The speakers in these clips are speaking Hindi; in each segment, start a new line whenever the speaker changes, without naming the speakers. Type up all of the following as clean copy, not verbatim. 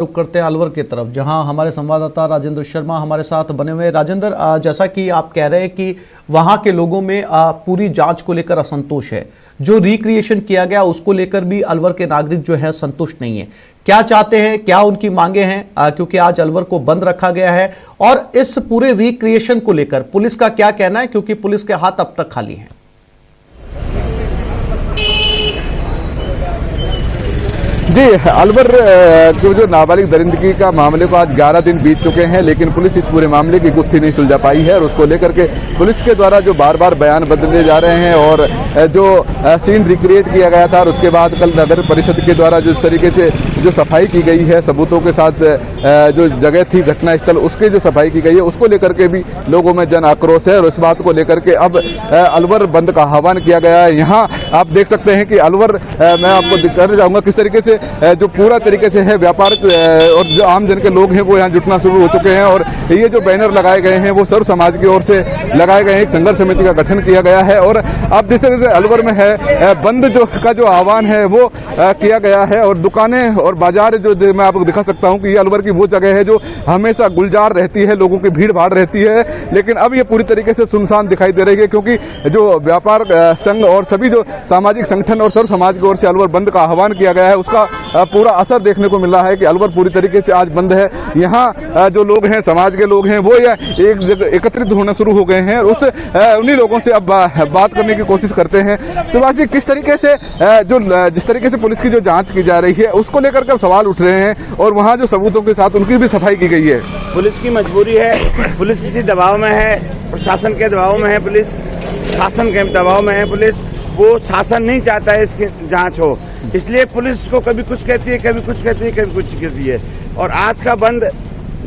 रुक करते हैं अलवर की तरफ, जहां हमारे संवाददाता राजेंद्र शर्मा हमारे साथ बने हुए हैं। राजेंद्र, जैसा कि आप कह रहे हैं कि वहां के लोगों में पूरी जांच को लेकर असंतोष है, जो रिक्रिएशन किया गया उसको लेकर भी अलवर के नागरिक जो है संतुष्ट नहीं है। क्या चाहते हैं, क्या उनकी मांगे हैं, क्योंकि आज अलवर को बंद रखा गया है, और इस पूरे रिक्रिएशन को लेकर पुलिस का क्या कहना है, क्योंकि पुलिस के हाथ अब तक खाली हैं।
जी, अलवर के जो नाबालिग दरिंदगी का मामले को आज 11 दिन बीत चुके हैं, लेकिन पुलिस इस पूरे मामले की गुत्थी नहीं सुलझा पाई है। और उसको लेकर के पुलिस के द्वारा जो बार बार बयान बदले जा रहे हैं और जो सीन रिक्रिएट किया गया था, और उसके बाद कल नगर परिषद के द्वारा जिस तरीके से जो सफाई की गई है, सबूतों के साथ जो जगह थी घटना स्थल, उसके जो सफाई की गई है, उसको लेकर के भी लोगों में जन आक्रोश है। और इस बात को लेकर के अब अलवर बंद का आह्वान किया गया है। यहाँ आप देख सकते हैं कि अलवर, मैं आपको दिखाना चाहूँगा किस तरीके से जो पूरा तरीके से है व्यापार और जो आम जन के लोग हैं वो यहाँ जुटना शुरू हो चुके हैं। और ये जो बैनर लगाए गए हैं वो सर्व समाज की ओर से लगाए गए हैं। एक संघर्ष समिति का गठन किया गया है और अब जिस तरह से अलवर में है बंद का जो आह्वान है वो किया गया है। और दुकानें और बाजार जो मैं आपको दिखा सकता हूँ कि ये अलवर की वो जगह है जो हमेशा गुलजार रहती है, लोगों की भीड़ भाड़ रहती है, लेकिन अब ये पूरी तरीके से सुनसान दिखाई दे रही है, क्योंकि जो व्यापार संघ और सभी जो सामाजिक संगठन और सर्व समाज की ओर से अलवर बंद का आह्वान किया गया है, उसका पूरा असर देखने को मिल रहा है कि अलवर पूरी तरीके से आज बंद है। यहाँ जो लोग हैं, समाज के लोग हैं, वो एक जगह एकत्रित होना शुरू हो गए हैं और उन्हीं लोगों से अब बात करने की कोशिश करते हैं। सुभाष, किस तरीके से जिस तरीके से पुलिस की जो जांच की जा रही है उसको लेकर के सवाल उठ रहे हैं, और वहाँ जो सबूतों के साथ उनकी भी सफाई की गई है।
पुलिस की मजबूरी है, पुलिस किसी दबाव में है, प्रशासन के दबाव में है, पुलिस शासन के दबाव में है। पुलिस वो शासन नहीं चाहता है इसकी जांच हो, इसलिए पुलिस को कभी कुछ कहती है, कभी कुछ कहती है, कभी कुछ कहती है। और आज का बंद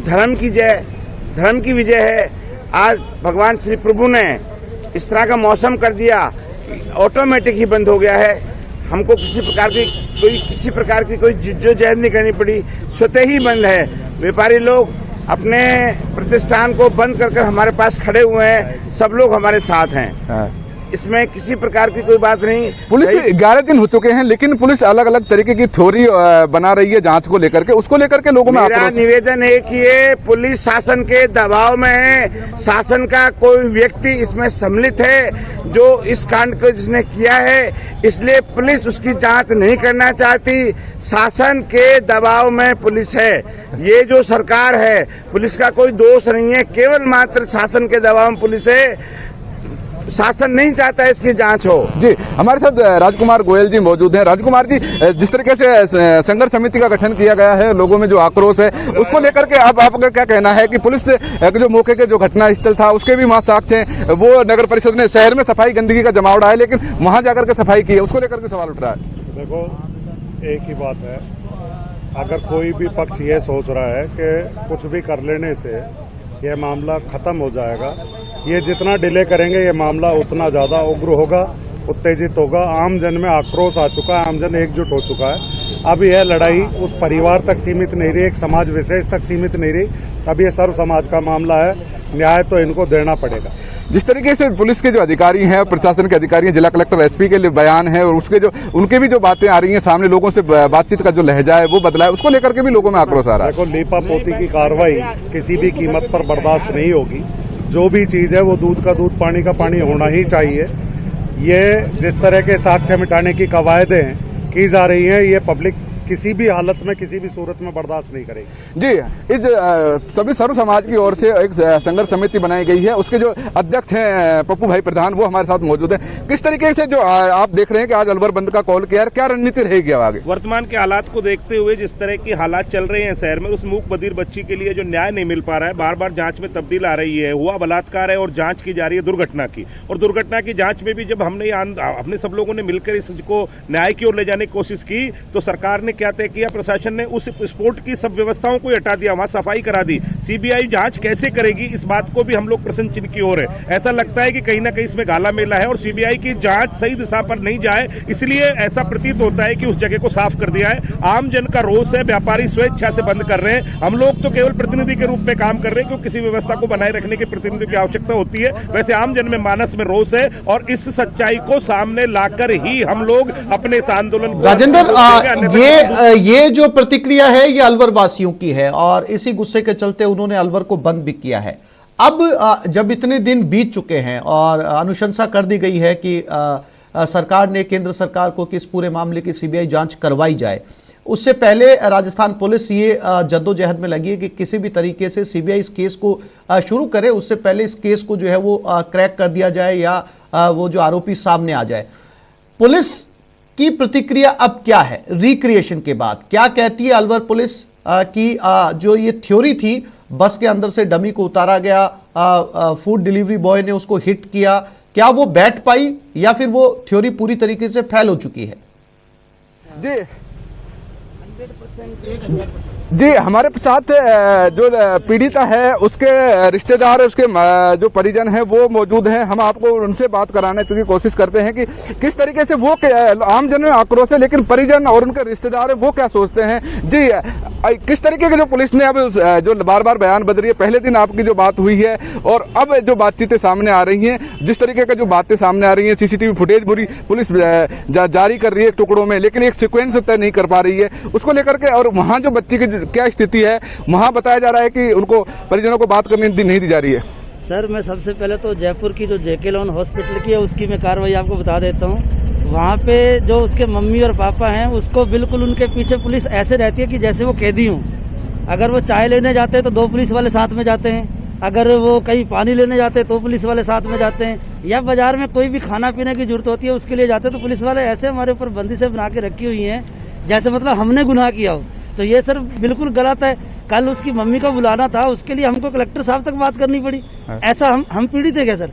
धर्म की जय, धर्म की विजय है। आज भगवान श्री प्रभु ने इस तरह का मौसम कर दिया, ऑटोमेटिक ही बंद हो गया है। हमको किसी प्रकार की कोई जिद्दोजहद नहीं करनी पड़ी, स्वतः ही बंद है। व्यापारी लोग अपने प्रतिष्ठान को बंद कर हमारे पास खड़े हुए हैं, सब लोग हमारे साथ हैं, इसमें किसी प्रकार की कोई बात नहीं।
पुलिस 11 दिन हो चुके हैं, लेकिन पुलिस अलग अलग तरीके की थ्योरी बना रही है जांच को लेकर के, उसको लेकर के लोगों में
मेरा निवेदन है कि ये पुलिस शासन के दबाव में है। शासन का कोई व्यक्ति इसमें सम्मिलित है जो इस कांड को जिसने किया है, इसलिए पुलिस उसकी जांच नहीं करना चाहती। शासन के दबाव में पुलिस है। ये जो सरकार है, पुलिस का कोई दोष नहीं है, केवल मात्र शासन के दबाव में पुलिस है। शासन नहीं चाहता है इसकी जांच हो।
जी, हमारे साथ राजकुमार गोयल जी मौजूद हैं। राजकुमार जी, जिस तरीके से संघर्ष समिति का गठन किया गया है, लोगों में जो आक्रोश है उसको लेकर के अब आपका क्या कहना है कि पुलिस जो मौके के जो घटना स्थल था उसके भी वहाँ साक्ष्य हैं, वो नगर परिषद ने शहर में सफाई गंदगी का जमाव उड़ा है, लेकिन वहाँ जाकर के सफाई की है, उसको लेकर के सवाल उठ रहा है।
देखो, एक ही बात है, अगर कोई भी पक्ष ये सोच रहा है कि कुछ भी कर लेने से ये मामला खत्म हो जाएगा, ये जितना डिले करेंगे ये मामला उतना ज्यादा उग्र होगा, उत्तेजित होगा। आम जन में आक्रोश आ चुका है, आम जन एकजुट हो चुका है। अब यह लड़ाई उस परिवार तक सीमित नहीं रही, एक समाज विशेष तक सीमित नहीं रही, अब ये सर्व समाज का मामला है। न्याय तो इनको देना पड़ेगा।
जिस तरीके से पुलिस के जो अधिकारी हैं, प्रशासन के अधिकारी हैं, जिला कलेक्टर एसपी के लिए बयान है और उसके जो उनके भी जो बातें आ रही हैं सामने, लोगों से बातचीत का जो लहजा है वो बदला है, उसको लेकर के भी लोगों में आक्रोश आ रहा है।
देखो, लीपा पोती की कार्रवाई किसी भी कीमत पर बर्दाश्त नहीं होगी। जो भी चीज है वो दूध का दूध, पानी का पानी होना ही चाहिए। ये जिस तरह के साक्ष्य मिटाने की कवायदें की जा रही हैं, ये पब्लिक किसी भी हालत में, किसी भी सूरत में बर्दाश्त नहीं करेगी।
जी, इस सभी सर्व समाज की ओर से एक संघर्ष समिति बनाई गई है, उसके जो अध्यक्ष हैं पप्पू भाई प्रधान, वो हमारे साथ मौजूद हैं। किस तरीके से जो आप देख रहे हैं कि आज अलवर बंद का कॉल किया, क्या रणनीति रहेगी आगे?
वर्तमान के हालात को देखते हुए जिस तरह की हालात चल रहे हैं शहर में, उस मूक बधिर बच्ची के लिए जो न्याय नहीं मिल पा रहा है, बार बार जांच में तब्दील आ रही है, हुआ बलात्कार है और जांच की जा रही है दुर्घटना की, और दुर्घटना की जांच में भी जब हमने अपने सब लोगों ने मिलकर इसको न्याय की ओर ले जाने की कोशिश की, तो सरकार ने क्या तय किया, प्रशासन ने उस स्पोर्ट की सब व्यवस्थाओं को हटा दिया, वहां सफाई करा दी, सीबीआई जांच कैसे करेगी, इस बात को भी हम लोग प्रश्न चिन्ह की ओर है। ऐसा लगता है कि कहीं ना कहीं इसमें गाला मेला है और सीबीआई की जांच सही दिशा पर नहीं जाए, इसलिए ऐसा प्रतीत होता है कि उस जगह को साफ कर दिया है। आम जन का रोष है, व्यापारी स्वेच्छा से बंद कर रहे हैं। हम लोग तो केवल प्रतिनिधि के रूप में काम कर रहे हैं, क्योंकि किसी व्यवस्था को बनाए रखने के प्रतिनिधि की आवश्यकता होती है। वैसे आम जन में मानस में रोष है और इस सच्चाई को सामने लाकर ही हम लोग अपने इस आंदोलन को
राजेंद्र, ये जो प्रतिक्रिया है ये अलवर वासियों की है और इसी गुस्से के चलते उन्होंने अलवर को बंद भी किया है। अब जब इतने दिन बीत चुके हैं और अनुशंसा कर दी गई है कि सरकार ने केंद्र सरकार को कि इस पूरे मामले की सीबीआई जांच करवाई जाए, उससे पहले राजस्थान पुलिस ये जद्दोजहद में लगी है कि किसी भी तरीके से सीबीआई इस केस को शुरू करे, उससे पहले इस केस को जो है वो क्रैक कर दिया जाए या वो जो आरोपी सामने आ जाए। पुलिस की प्रतिक्रिया अब क्या है रिक्रिएशन के बाद? क्या कहती है अलवर पुलिस की जो ये थ्योरी थी, बस के अंदर से डमी को उतारा गया, फूड डिलीवरी बॉय ने उसको हिट किया, क्या वो बैठ पाई या फिर वो थ्योरी पूरी तरीके से फैल हो चुकी है?
जी, हमारे साथ जो पीड़िता है उसके रिश्तेदार, उसके जो परिजन हैं वो मौजूद हैं। हम आपको उनसे बात कराने की कोशिश करते हैं कि किस तरीके से वो आम जन में आक्रोश है, लेकिन परिजन और उनके रिश्तेदार हैं वो क्या सोचते हैं। जी, किस तरीके के जो पुलिस ने अब जो बार बार बयान बदल रही है, पहले दिन आपकी जो बात हुई है और अब जो बातचीतें सामने आ रही हैं, जिस तरीके का जो बातें सामने आ रही हैं, सीसीटीवी फुटेज पूरी पुलिस जारी कर रही है टुकड़ों में, लेकिन एक सीक्वेंस तय नहीं कर पा रही है उसको लेकर के। और वहाँ जो बच्ची की क्या स्थिति है, वहाँ बताया जा रहा है कि उनको परिजनों को बात करने नहीं दी जा रही है।
सर, मैं सबसे पहले तो जयपुर की जो जेके लोन हॉस्पिटल की है उसकी मैं कार्रवाई आपको बता देता हूँ। वहाँ पे जो उसके मम्मी और पापा हैं उसको बिल्कुल उनके पीछे पुलिस ऐसे रहती है कि जैसे वो कैदी हों। अगर वो चाय लेने जाते हैं तो 2 पुलिस वाले साथ में जाते हैं, अगर वो कहीं पानी लेने जाते हैं तो पुलिस वाले साथ में जाते हैं, या बाजार में कोई भी खाना पीने की जरूरत होती है उसके लिए जाते हैं तो पुलिस वाले ऐसे हमारे ऊपर बंदिशें बना के रखी हुई हैं जैसे मतलब हमने गुनाह किया हो। तो ये सर बिल्कुल गलत है। कल उसकी मम्मी को बुलाना था, उसके लिए हमको कलेक्टर साहब तक बात करनी पड़ी। ऐसा हम पीड़ित है क्या सर?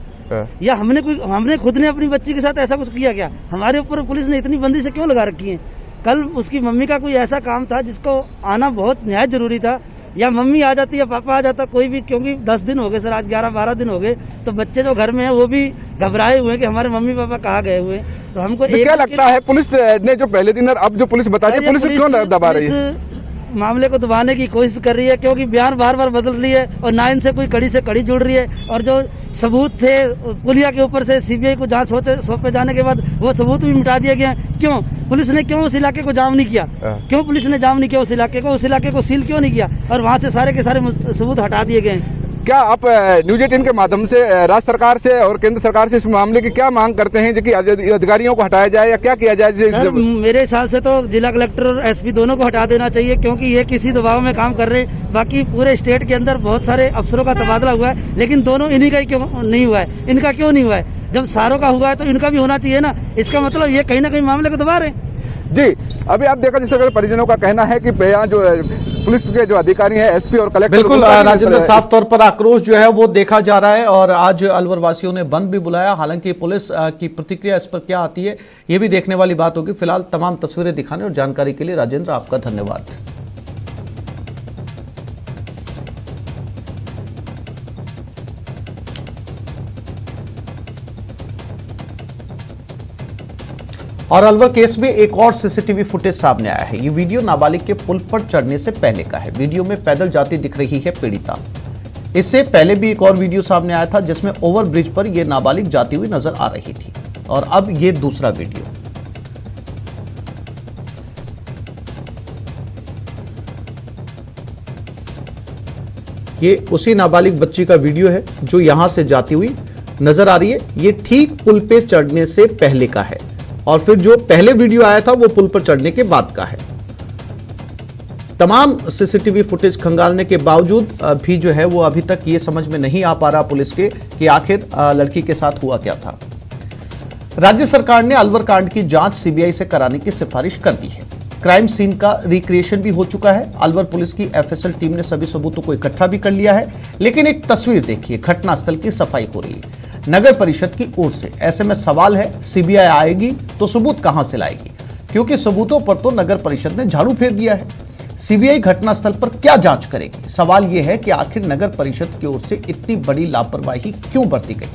या हमने खुद ने अपनी बच्ची के साथ ऐसा कुछ किया क्या? हमारे ऊपर पुलिस ने इतनी बंदिशें क्यों लगा रखी हैं? कल उसकी मम्मी का कोई ऐसा काम था जिसको आना बहुत निहायत जरूरी था, या मम्मी आ जाती या पापा आ जाता कोई भी, क्योंकि 10 दिन हो गए सर, आज 11-12 दिन हो गए, तो बच्चे जो घर में है वो भी घबराए हुए हैं कि हमारे मम्मी पापा कहाँ गए हुए। तो हमको
क्या लगता है पुलिस ने जो पहले दिन और अब जो पुलिस बता रही है, पुलिस क्यों दबा रही है?
मामले को दबाने की कोशिश कर रही है, क्योंकि बयान बार बार बदल रही है और ना इनसे कोई कड़ी से कड़ी जुड़ रही है। और जो सबूत थे पुलिया के ऊपर से सीबीआई को जांच सौंपे जाने के बाद वो सबूत भी मिटा दिया गया। क्यों पुलिस ने उस इलाके को जाम नहीं किया? क्यों पुलिस ने जाम नहीं किया उस इलाके को सील क्यों नहीं किया? और वहाँ से सारे के सारे सबूत हटा दिए गए।
क्या आप न्यूज 18 के माध्यम से राज्य सरकार से और केंद्र सरकार से इस मामले की क्या मांग करते हैं कि अधिकारियों को हटाया जाए या क्या किया जाए?
सर, मेरे हिसाब से तो जिला कलेक्टर और एसपी दोनों को हटा देना चाहिए, क्योंकि ये किसी दबाव में काम कर रहे हैं। बाकी पूरे स्टेट के अंदर बहुत सारे अफसरों का तबादला हुआ है, लेकिन दोनों इन्हीं का ही क्यों नहीं हुआ है? इनका क्यों नहीं हुआ है? जब सारों का हुआ है तो इनका भी होना चाहिए ना। इसका मतलब ये कहीं ना कहीं मामले को दबा रहे हैं।
जी, अभी आप देखा जिस तरह परिजनों का कहना है कि यहाँ जो पुलिस के जो अधिकारी हैं, एसपी और कलेक्टर,
बिल्कुल राजेंद्र, साफ तौर पर आक्रोश जो है वो देखा जा रहा है और आज अलवर वासियों ने बंद भी बुलाया। हालांकि पुलिस की प्रतिक्रिया इस पर क्या आती है ये भी देखने वाली बात होगी। फिलहाल तमाम तस्वीरें दिखाने और जानकारी के लिए राजेंद्र आपका धन्यवाद। और अलवर केस में एक और सीसीटीवी फुटेज सामने आया है। ये वीडियो नाबालिग के पुल पर चढ़ने से पहले का है। वीडियो में पैदल जाती दिख रही है पीड़िता। इससे पहले भी एक और वीडियो सामने आया था जिसमें ओवरब्रिज पर यह नाबालिग जाती हुई नजर आ रही थी और अब ये दूसरा वीडियो। ये उसी नाबालिग बच्ची का वीडियो है जो यहां से जाती हुई नजर आ रही है। ये ठीक पुल पे चढ़ने से पहले का है और फिर जो पहले वीडियो आया था वो पुल पर चढ़ने के बाद का है। तमाम सीसीटीवी फुटेज खंगालने के बावजूद भी जो है वो अभी तक ये समझ में नहीं आ पा रहा पुलिस के कि आखिर लड़की के साथ हुआ क्या था। राज्य सरकार ने अलवर कांड की जांच सीबीआई से कराने की सिफारिश कर दी है। क्राइम सीन का रिक्रिएशन भी हो चुका है। अलवर पुलिस की एफएसएल टीम ने सभी सबूतों को इकट्ठा भी कर लिया है। लेकिन एक तस्वीर देखिए, घटनास्थल की सफाई हो रही है नगर परिषद की ओर से। ऐसे में सवाल है, सीबीआई आएगी तो सबूत कहां से लाएगी? क्योंकि सबूतों पर तो नगर परिषद ने झाड़ू फेर दिया है। सीबीआई घटनास्थल पर क्या जांच करेगी? सवाल यह है कि आखिर नगर परिषद की ओर से इतनी बड़ी लापरवाही क्यों बरती गई?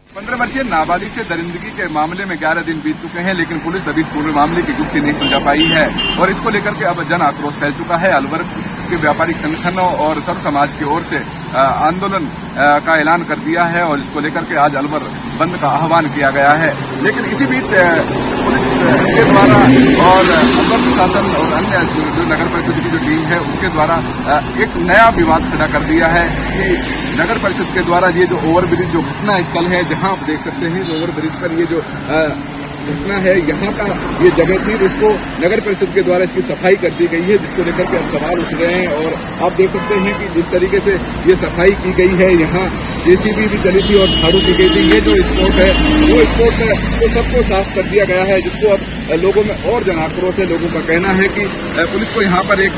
15 वर्षीय नाबालिग से दरिंदगी के मामले में 11 दिन बीत चुके हैं, लेकिन पुलिस अभी इस पूरे मामले की गुत्थी नहीं सुलझा पाई है और इसको लेकर के अब जन आक्रोश फैल चुका है। अलवर के व्यापारिक संगठनों और सर्व समाज की ओर से आंदोलन का ऐलान कर दिया है और इसको लेकर के आज अलवर बंद का आह्वान किया गया है। लेकिन इसी बीच पुलिस के द्वारा और अलवर प्रशासन और अन्य जो नगर परिषद की जो टीम है उसके द्वारा एक नया विवाद खड़ा कर दिया है कि नगर परिषद के द्वारा ये जो ओवरब्रिज जो घटना स्थल है, जहां आप देख सकते हैं ओवरब्रिज पर ये जो घटना है, यहाँ का ये जगह थी, इसको नगर परिषद के द्वारा इसकी सफाई कर दी गई है, जिसको लेकर के अब सवाल उठ रहे हैं। और आप देख सकते हैं कि जिस तरीके से ये सफाई की गई है, यहाँ जेसीबी भी चली थी और झाड़ू की गई थी। ये जो स्पॉट है वो स्पॉट तो सबको साफ कर दिया गया है, जिसको अब लोगों में और जन आक्रोश है। लोगों का कहना है कि पुलिस को यहाँ पर एक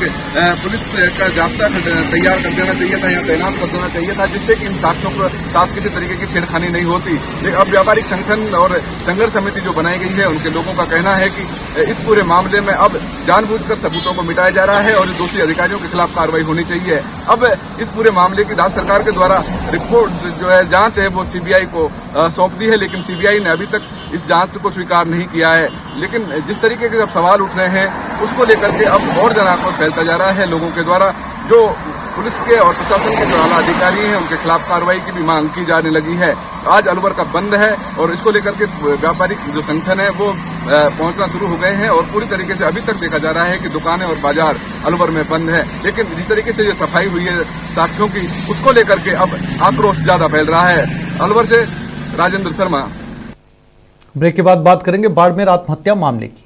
पुलिस का जाब्ता तैयार कर देना चाहिए था, यहाँ तैनात कर देना चाहिए था, जिससे कि इन साथियों के साथ किसी तरीके की छेड़खानी नहीं होती। लेकिन अब व्यापारिक संगठन और संघर्ष समिति जो बनाई गई है, उनके लोगों का कहना है कि इस पूरे मामले में अब जानबूझकर सबूतों को मिटाया जा रहा है और दोषी अधिकारियों के खिलाफ कार्रवाई होनी चाहिए। अब इस पूरे मामले की राज्य सरकार के द्वारा रिपोर्ट जो है जांच है वो सीबीआई को सौंप दी है, लेकिन सीबीआई ने अभी तक इस जांच को स्वीकार नहीं किया है। लेकिन जिस तरीके के अब सवाल उठ रहे हैं उसको लेकर के अब और जन आक्रोश फैलता जा रहा है लोगों के द्वारा। जो पुलिस के और प्रशासन के जो आला अधिकारी हैं उनके खिलाफ कार्रवाई की भी मांग की जाने लगी है। आज अलवर का बंद है और इसको लेकर के व्यापारिक जो संगठन है वो पहुंचना शुरू हो गए हैं और पूरी तरीके से अभी तक देखा जा रहा है कि दुकानें और बाजार अलवर में बंद है। लेकिन जिस तरीके से ये सफाई हुई है साक्ष्यों की, उसको लेकर के अब आक्रोश ज्यादा फैल रहा है। अलवर से राजेंद्र शर्मा।
ब्रेक के बाद बात करेंगे बाड़मेर आत्महत्या मामले की।